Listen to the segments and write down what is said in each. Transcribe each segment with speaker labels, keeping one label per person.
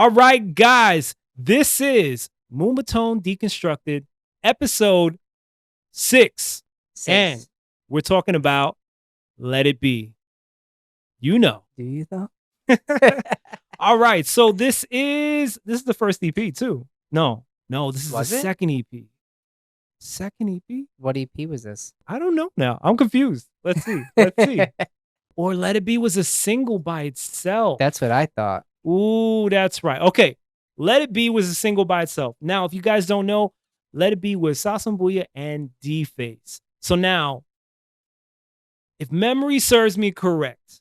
Speaker 1: All right, guys, this is Moombahton Deconstructed, episode 6. And we're talking about Let It Be. You know.
Speaker 2: Do you though?
Speaker 1: All right, so this is the first EP too. No, this is the second EP. Second EP?
Speaker 2: What EP was this?
Speaker 1: I don't know now. I'm confused. Let's see. Or Let It Be was a single by itself.
Speaker 2: That's what I thought.
Speaker 1: Ooh, that's right. Okay. Let It Be was a single by itself. Now, if you guys don't know, Let It Be was Sazon Booya and DFace. So now, if memory serves me correct,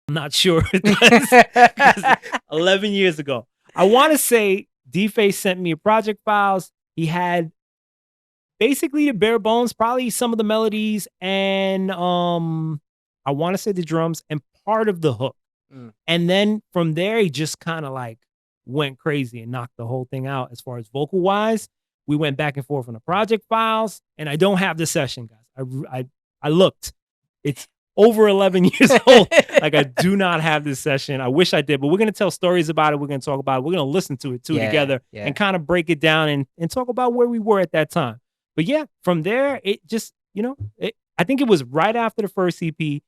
Speaker 1: I'm not sure. Because 11 years ago. I want to say DFace sent me a project files. He had basically the bare bones, probably some of the melodies, and I want to say the drums and part of the hook. And then from there, he just kind of like went crazy and knocked the whole thing out. As far as vocal wise, we went back and forth on the project files, and I don't have the session, guys. I looked. It's over 11 years old. Like, I do not have this session. I wish I did, but we're going to tell stories about it. We're going to talk about it. We're going to listen to it too together and kind of break it down and talk about where we were at that time. But yeah, from there, it just, I think it was right after the first EP.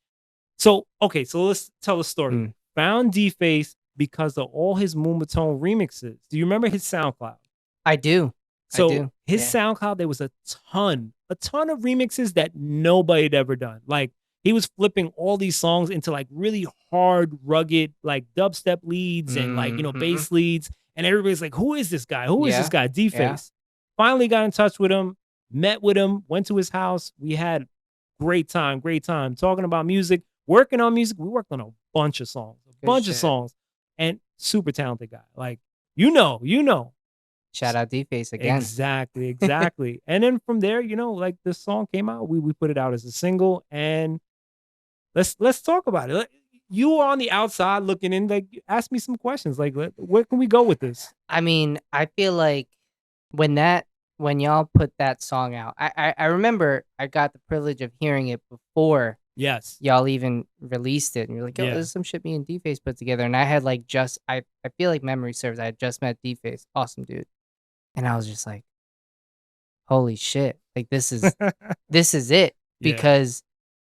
Speaker 1: So, okay, so let's tell the story. Found DFace because of all his Moombahton remixes. Do you remember his SoundCloud?
Speaker 2: I do.
Speaker 1: So his SoundCloud, there was a ton of remixes that nobody had ever done. Like, he was flipping all these songs into like really hard, rugged, like dubstep leads and like, bass leads. And everybody's like, who is this guy? Who is this guy? DFace. Yeah. Finally got in touch with him, met with him, went to his house. We had great time talking about music, working on music. We worked on a bunch of songs, and super talented guy. Like, you know.
Speaker 2: Shout out DFace again.
Speaker 1: Exactly. And then from there, like the song came out, we put it out as a single, and let's talk about it. You were on the outside looking in, like, ask me some questions. Like, where can we go with this?
Speaker 2: I mean, I feel like when y'all put that song out, I remember I got the privilege of hearing it before y'all even released it, and you're like, oh, there's some shit me and DFace put together. And I had like I feel like memory serves, I had just met DFace. Awesome dude. And I was just like, holy shit. Like, this is it. Because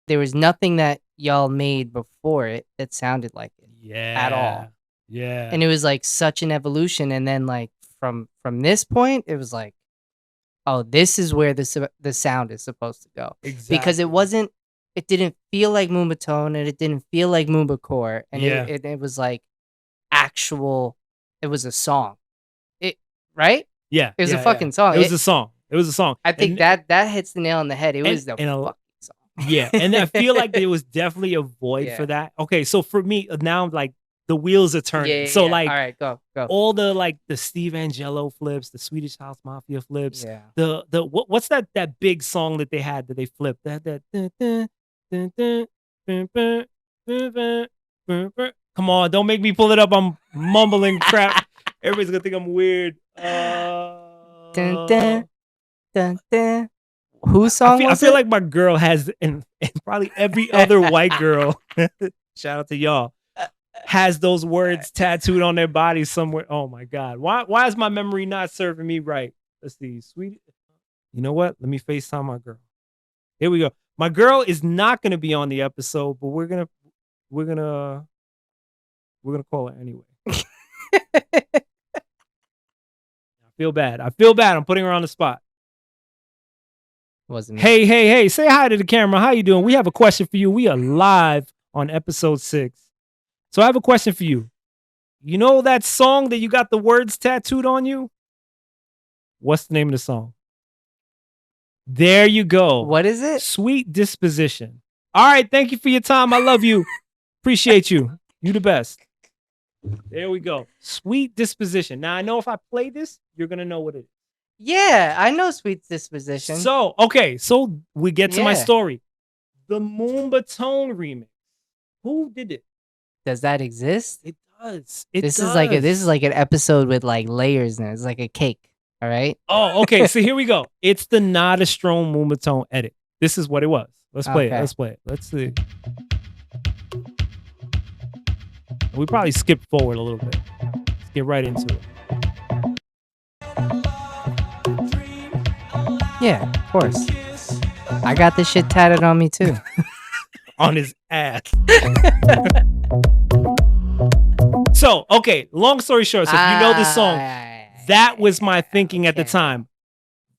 Speaker 2: there was nothing that y'all made before it that sounded like it at all.
Speaker 1: Yeah.
Speaker 2: And it was like such an evolution. And then like from this point, it was like, oh, this is where the sound is supposed to go.
Speaker 1: Exactly.
Speaker 2: Because it didn't feel like Moombahton, and it didn't feel like Moombahcore. And it was like it was a song. Right?
Speaker 1: Yeah.
Speaker 2: It was a fucking song.
Speaker 1: It was a song.
Speaker 2: I think that hits the nail on the head. It was the fucking song.
Speaker 1: Yeah. And I feel like there was definitely a void for that. Okay. So for me, now, like, the wheels are turning. So like,
Speaker 2: all right, go.
Speaker 1: All the like the Steve Angelo flips, the Swedish House Mafia flips.
Speaker 2: Yeah.
Speaker 1: What's that big song that they had that they flipped? Come on, don't make me pull it up. I'm mumbling crap. Everybody's gonna think I'm weird.
Speaker 2: Dun, dun, dun, dun. Whose song was it?
Speaker 1: I feel like my girl has, and probably every other white girl, shout out to y'all, has those words tattooed on their body somewhere. Oh my God. Why is my memory not serving me right? Let's see. Sweet. You know what? Let me FaceTime my girl. Here we go. My girl is not gonna be on the episode, but we're gonna call her anyway. I feel bad. I'm putting her on the spot.
Speaker 2: Wasn't me.
Speaker 1: Hey, say hi to the camera. How you doing? We have a question for you. We are live on episode 6. So I have a question for you. You know that song that you got the words tattooed on you? What's the name of the song? There you go.
Speaker 2: What is it?
Speaker 1: Sweet Disposition. All right, thank you for your time. I love you. Appreciate you. You the best. There we go. Sweet Disposition. Now, I know if I play this, you're going to know what it is.
Speaker 2: Yeah, I know Sweet Disposition.
Speaker 1: So we get to my story. The Moombahton remix. Who did it?
Speaker 2: Does that exist?
Speaker 1: It does.
Speaker 2: This is like an episode with like layers in it. It's like a cake. All right.
Speaker 1: Oh, okay. So here we go. It's the Nada Strong Moombahton edit. This is what it was. Let's play it. Let's see. We probably skipped forward a little bit. get right into it.
Speaker 2: Yeah, of course. I got this shit tatted on me too.
Speaker 1: On his ass. So, okay, long story short, so if you know this song, that was my thinking at the time.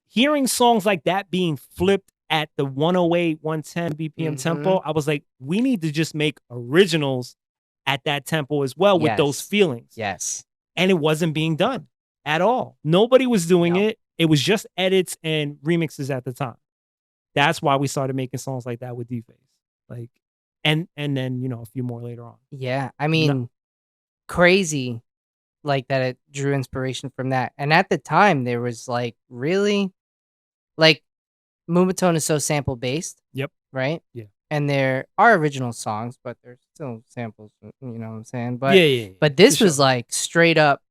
Speaker 1: Hearing songs like that being flipped at the 108, 110 BPM tempo, I was like, we need to just make originals at that tempo as well with those feelings.
Speaker 2: Yes.
Speaker 1: And it wasn't being done at all. Nobody was doing it. It was just edits and remixes at the time. That's why we started making songs like that with DFace. Like, and then, you know, a few more later on.
Speaker 2: Yeah. I mean, crazy like that it drew inspiration from that. And at the time there was like really like Moombahton is so sample based.
Speaker 1: Yep.
Speaker 2: Right?
Speaker 1: Yeah.
Speaker 2: And there are original songs, but there's still samples, you know what I'm saying? But
Speaker 1: yeah.
Speaker 2: But this was like straight up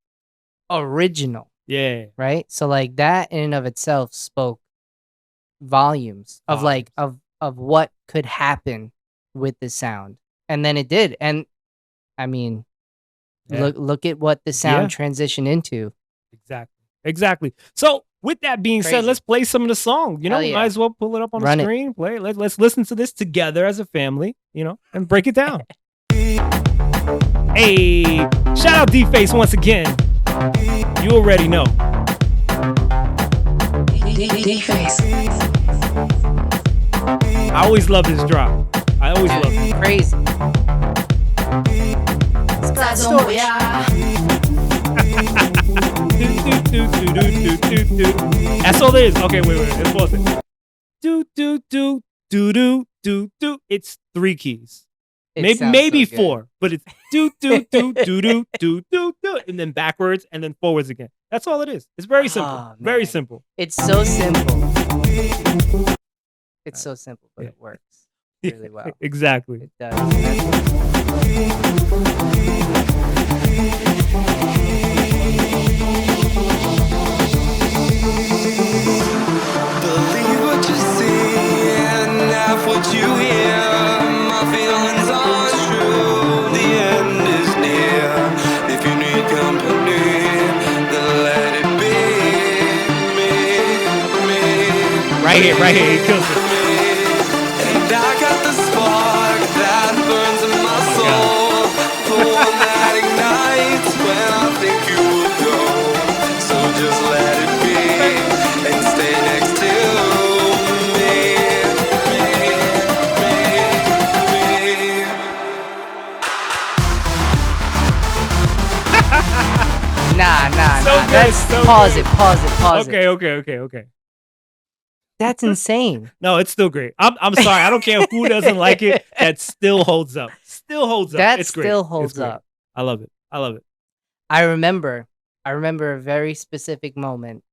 Speaker 2: original.
Speaker 1: Yeah.
Speaker 2: Right? So like that in and of itself spoke volumes of like of what could happen with the sound. And then it did. And I mean, look at what the sound transitioned into.
Speaker 1: Exactly. So with that being said, let's play some of the songs. You know, might as well pull it up on the screen. Play it. Let's listen to this together as a family, you know, and break it down. Hey, shout out DFace once again. You already know.
Speaker 3: DFace.
Speaker 1: I always love this drop. I always love it.
Speaker 2: Crazy.
Speaker 3: Sazon Booya.
Speaker 1: That's all there is. Okay, wait. Let's pause it. Do. It's 3 keys. Maybe so 4, but it's do, and then backwards and then forwards again. That's all it is. It's very simple. Very simple.
Speaker 2: It's so simple. It's so simple, but it works really well.
Speaker 1: Exactly.
Speaker 2: It does.
Speaker 4: Believe what you see and laugh what you hear. My feelings are true. The end is near. If you need company, then let it be me.
Speaker 1: Right here. He kills it.
Speaker 4: And I got the spark that burns in my soul. The one that ignites when I think you will go. So just let it be and stay next to me.
Speaker 2: Nah.
Speaker 1: So good, so
Speaker 2: pause
Speaker 1: good.
Speaker 2: it.
Speaker 1: Okay.
Speaker 2: That's insane.
Speaker 1: No, it's still great. I'm sorry. I don't care who doesn't like it. That still holds up.
Speaker 2: That
Speaker 1: it's great.
Speaker 2: still holds up.
Speaker 1: I love it.
Speaker 2: I remember a very specific moment.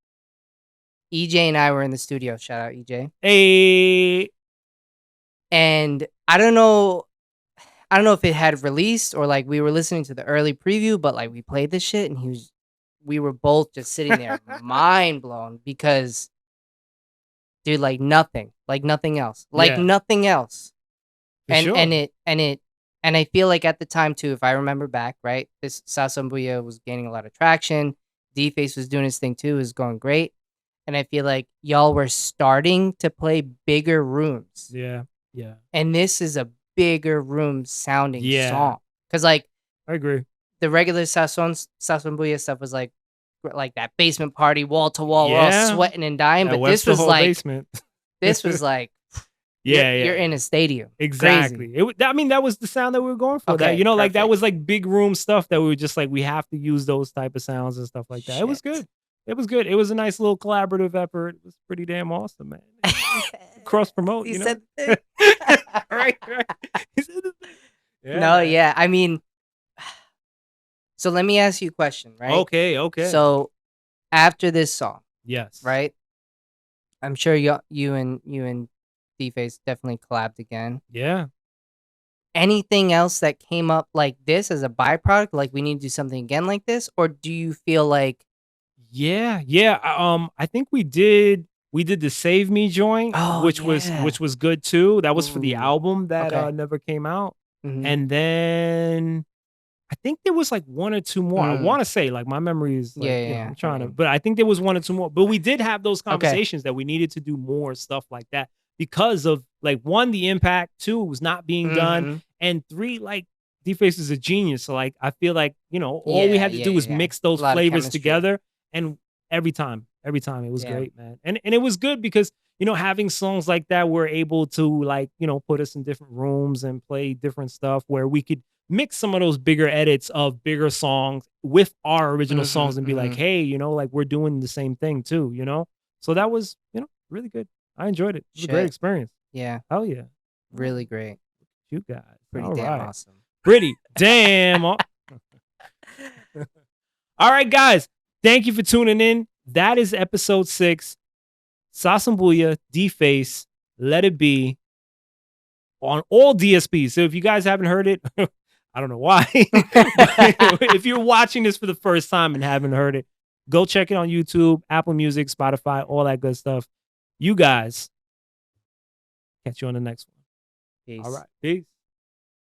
Speaker 2: EJ and I were in the studio. Shout out EJ.
Speaker 1: Hey.
Speaker 2: And I don't know if it had released or like we were listening to the early preview, but like we played this shit and we were both just sitting there mind blown because dude, like nothing else. Nothing else. And I feel like at the time too, if I remember back, right, this Sazon Booya was gaining a lot of traction. DFace was doing his thing too, it was going great. And I feel like y'all were starting to play bigger rooms.
Speaker 1: Yeah.
Speaker 2: And this is a bigger room sounding song. Cause like
Speaker 1: I agree.
Speaker 2: The regular Sazon Booya stuff was like that basement party, wall to wall, we're all sweating and dying. But this was like
Speaker 1: basement.
Speaker 2: This was like you're in a stadium.
Speaker 1: Exactly. That was the sound that we were going for.
Speaker 2: Okay,
Speaker 1: that, you know,
Speaker 2: perfect.
Speaker 1: like that was like big room stuff that we were just like, we have to use those type of sounds and stuff like that. It was good. It was a nice little collaborative effort. It was pretty damn awesome, man. Cross promote, you know?
Speaker 2: Said the thing.
Speaker 1: right. He said the thing.
Speaker 2: I mean, so let me ask you a question, right?
Speaker 1: Okay.
Speaker 2: So after this song,
Speaker 1: yes,
Speaker 2: right? I'm sure you and DFace definitely collabed again.
Speaker 1: Yeah.
Speaker 2: Anything else that came up like this as a byproduct? Like we need to do something again like this, or do you feel like?
Speaker 1: Yeah. I think we did the Save Me joint, which was good too. That was for the album that never came out.
Speaker 2: Mm-hmm.
Speaker 1: And then I think there was like one or two more. I want to say, like, my memory is like, I'm trying to, but I think there was one or two more. But we did have those conversations that we needed to do more stuff like that because of, like, one, the impact, two, it was not being done, and three, like, DFace is a genius. So, like, I feel like, you know, all we had to do was mix those flavors together, and every time it was great, man. And it was good because, you know, having songs like that, we're able to, like, you know, put us in different rooms and play different stuff where we could mix some of those bigger edits of bigger songs with our original songs and be like, hey, you know, like, we're doing the same thing too, you know? So that was, you know, really good. I enjoyed it. It was a great experience.
Speaker 2: Yeah.
Speaker 1: Hell yeah.
Speaker 2: Really great.
Speaker 1: You guys.
Speaker 2: Pretty damn awesome.
Speaker 1: Pretty damn awesome. All right, guys. Thank you for tuning in. That is episode 6. Sazon Booya, DFace, Let It Be on all DSPs. So if you guys haven't heard it, I don't know why. If you're watching this for the first time and haven't heard it, go check it on YouTube, Apple Music, Spotify, all that good stuff. You guys, catch you on the next one.
Speaker 2: Peace.
Speaker 1: All right. Peace.